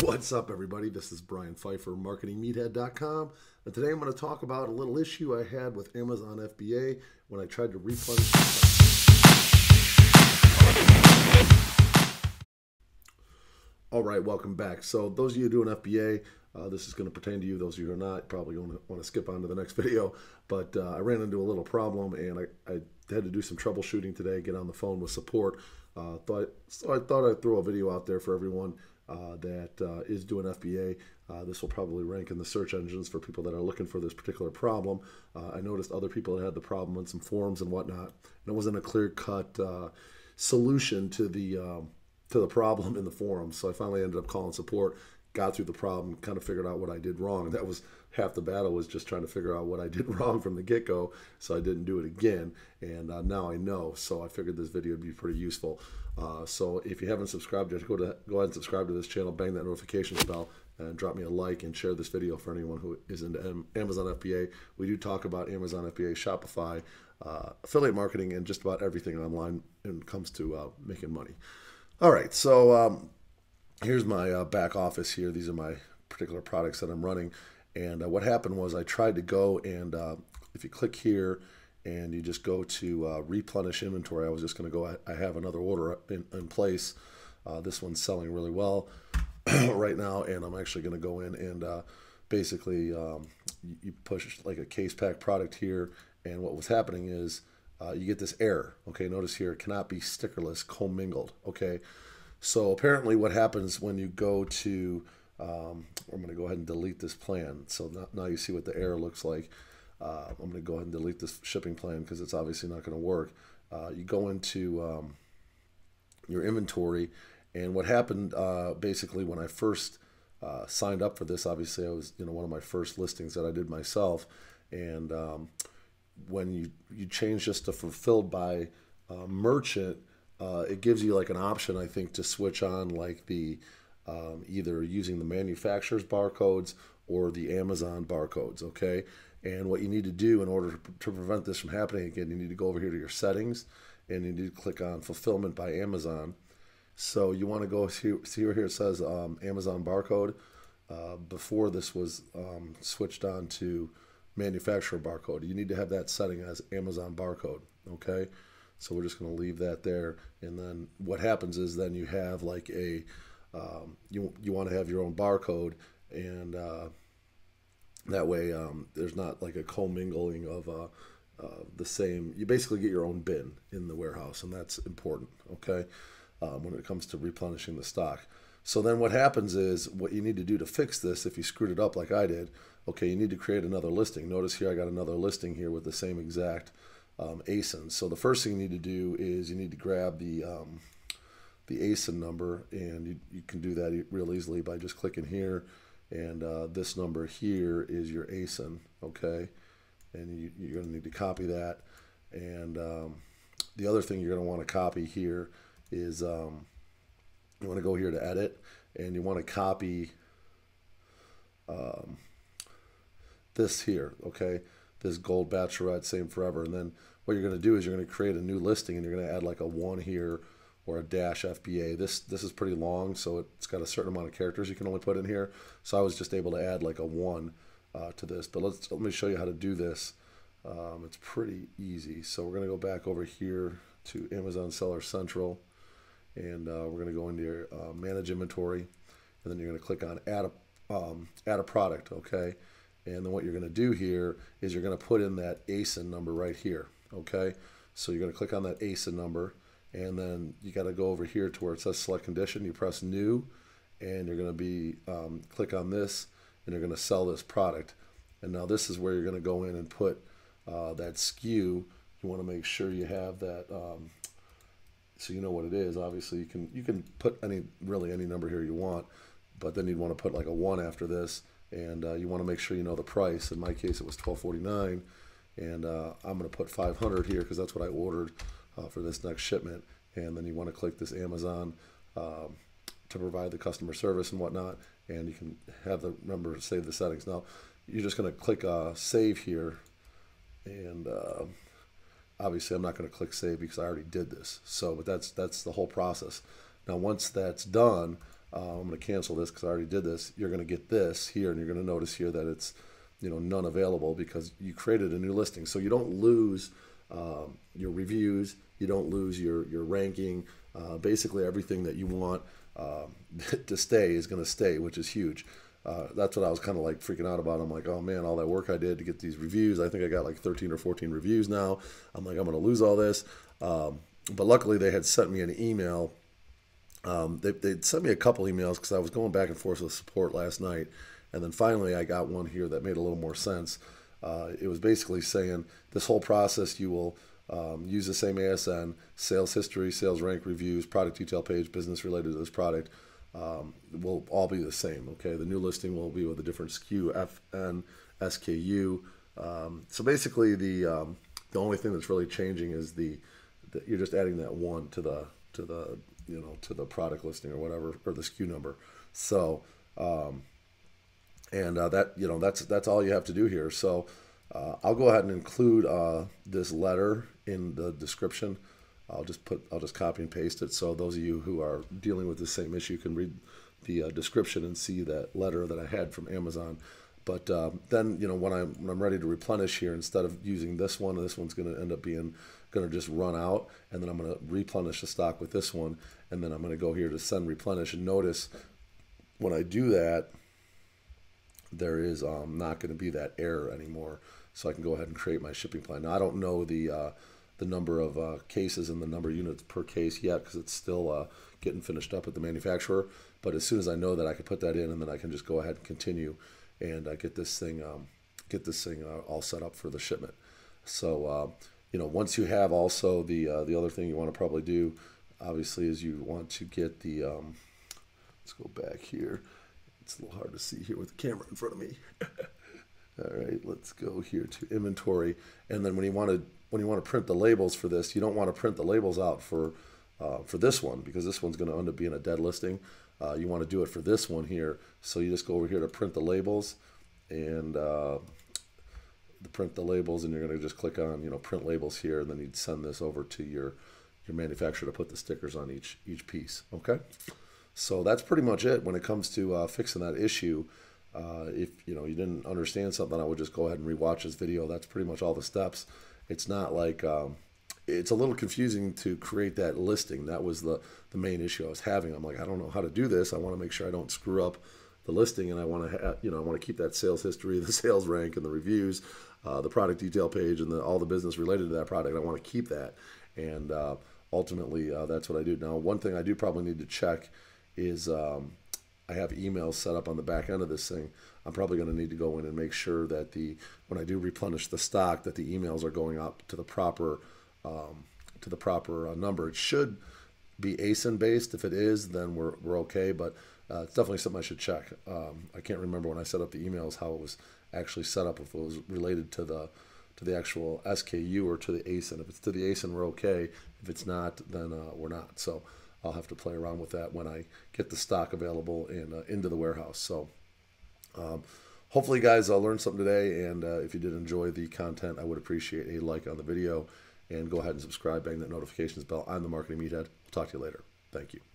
What's up, everybody? This is Brian Pfeiffer, marketingmeathead.com, and today I'm going to talk about a little issue I had with Amazon FBA when I tried to replenish the site. All right, welcome back. So those of you doing FBA, this is going to pertain to you. Those of you who are not, probably going to want to skip on to the next video. But I ran into a little problem, and I had to do some troubleshooting today, get on the phone with support. So I thought I'd throw a video out there for everyone that is doing FBA. This will probably rank in the search engines for people that are looking for this particular problem. I noticed other people that had the problem on some forums and whatnot, and it wasn't a clear-cut solution to the problem in the forums. So I finally ended up calling support, got through the problem, kind of figured out what I did wrong. That was half the battle, was just trying to figure out what I did wrong from the get-go, so I didn't do it again. And now I know, so I figured this video would be pretty useful. So if you haven't subscribed yet, go ahead and subscribe to this channel, bang that notification bell, and drop me a like and share this video for anyone who is into Amazon FBA. We do talk about Amazon FBA, Shopify, affiliate marketing, and just about everything online when it comes to making money. All right, so here's my back office here. These are my particular products that I'm running. And what happened was I tried to go and if you click here and you just go to replenish inventory, I was just going to go, I have another order in place. This one's selling really well right now, and I'm actually going to go in and basically you push like a case pack product here, and what was happening is you get this error. Okay, notice here, it cannot be stickerless, commingled. Okay, so apparently what happens when you go to I'm going to go ahead and delete this plan. So now you see what the error looks like. I'm going to go ahead and delete this shipping plan because it's obviously not going to work. You go into your inventory, and what happened basically when I first signed up for this, obviously I was one of my first listings that I did myself, and when you change this to fulfilled by merchant, it gives you like an option, I think, to switch on like the either using the manufacturer's barcodes or the Amazon barcodes, okay? And what you need to do in order to prevent this from happening again, you need to go over here to your settings, and you need to click on Fulfillment by Amazon. So you want to go see where here it says Amazon barcode. Before this was switched on to manufacturer barcode. You need to have that setting as Amazon barcode, okay? So we're just going to leave that there, and then what happens is then you have like a you want to have your own barcode, and that way there's not like a commingling of the same. You basically get your own bin in the warehouse, and that's important, okay, when it comes to replenishing the stock. So then what happens is, what you need to do to fix this, if you screwed it up like I did, okay, you need to create another listing. Notice here I got another listing here with the same exact ASIN. So the first thing you need to do is you need to grab the ASIN number, and you can do that real easily by just clicking here, and this number here is your ASIN, okay? And you're going to need to copy that, and the other thing you're going to want to copy here is you want to go here to edit, and you want to copy this here, okay? This Gold Bachelorette, same forever. And then what you're going to do is you're going to create a new listing, and you're going to add like a 1 here, or a dash FBA. This is pretty long, so it's got a certain amount of characters you can only put in here. So I was just able to add like a 1 to this. But let me show you how to do this. It's pretty easy. So we're going to go back over here to Amazon Seller Central, and we're going to go into your Manage Inventory, and then you're going to click on Add a Product, okay? And then what you're going to do here is you're going to put in that ASIN number right here, okay? So you're going to click on that ASIN number, and then you got to go over here to where it says Select Condition. You press New, and you're going to be click on this, and you're going to sell this product. And now this is where you're going to go in and put that SKU. You want to make sure you have that, so you know what it is. Obviously, you can put really any number here you want, but then you'd want to put like a 1 after this, and you want to make sure you know the price. In my case, it was $12.49, and I'm going to put 500 here because that's what I ordered for this next shipment. And then you want to click this Amazon to provide the customer service and whatnot, and you can have the number save the settings. Now you're just going to click save here, and obviously I'm not going to click save because I already did this. So, but that's the whole process. Now once that's done, I'm going to cancel this because I already did this. You're going to get this here, and you're going to notice here that it's, none available because you created a new listing. So you don't lose your reviews, you don't lose your ranking. Basically everything that you want to stay is going to stay, which is huge. That's what I was kind of like freaking out about. I'm like, oh man, all that work I did to get these reviews. I think I got like 13 or 14 reviews now. I'm like, I'm going to lose all this. But luckily they had sent me an email. They'd sent me a couple emails because I was going back and forth with support last night. And then finally I got one here that made a little more sense. It was basically saying this whole process, you will use the same ASN, sales history, sales rank, reviews, product detail page, business related to this product, will all be the same. Okay, the new listing will be with a different SKU, FN, SKU. So basically, the only thing that's really changing is you're just adding that one to the product listing or whatever, or the SKU number. So that's all you have to do here. So I'll go ahead and include this letter in the description. I'll just copy and paste it, so those of you who are dealing with the same issue can read the description and see that letter that I had from Amazon. But then when I'm ready to replenish here, instead of using this one's going to end up being just run out, and then I'm going to replenish the stock with this one, and then I'm going to go here to send replenish, and notice when I do that, there is not going to be that error anymore. So I can go ahead and create my shipping plan. Now I don't know the number of cases and the number of units per case yet because it's still getting finished up at the manufacturer. But as soon as I know that, I can put that in, and then I can just go ahead and continue and get this thing all set up for the shipment. So once you have also the other thing you want to probably do, obviously, is you want to get the let's go back here. It's a little hard to see here with the camera in front of me. All right, let's go here to inventory, and then when you want to print the labels for this, you don't want to print the labels out for this one because this one's going to end up being a dead listing. You want to do it for this one here, so you just go over here to print the labels, and and you're going to just click on print labels here, and then you'd send this over to your manufacturer to put the stickers on each piece. Okay, so that's pretty much it when it comes to fixing that issue. If you didn't understand something, I would just go ahead and rewatch this video. That's pretty much all the steps. It's not like it's a little confusing to create that listing. That was the main issue I was having. I'm like, I don't know how to do this. I want to make sure I don't screw up the listing, and I want to I want to keep that sales history, the sales rank, and the reviews, the product detail page, and all the business related to that product. I want to keep that, and ultimately that's what I do. Now, one thing I do probably need to check is I have emails set up on the back end of this thing. I'm probably going to need to go in and make sure that when I do replenish the stock, that the emails are going up to the proper number. It should be ASIN based. If it is, then we're okay. But it's definitely something I should check. I can't remember when I set up the emails how it was actually set up. If it was related to the actual SKU or to the ASIN. If it's to the ASIN, we're okay. If it's not, then we're not. So I'll have to play around with that when I get the stock available and into the warehouse. So hopefully, guys, I'll learn something today. And if you did enjoy the content, I would appreciate a like on the video. And go ahead and subscribe, bang that notifications bell. I'm the Marketing Meathead. We'll talk to you later. Thank you.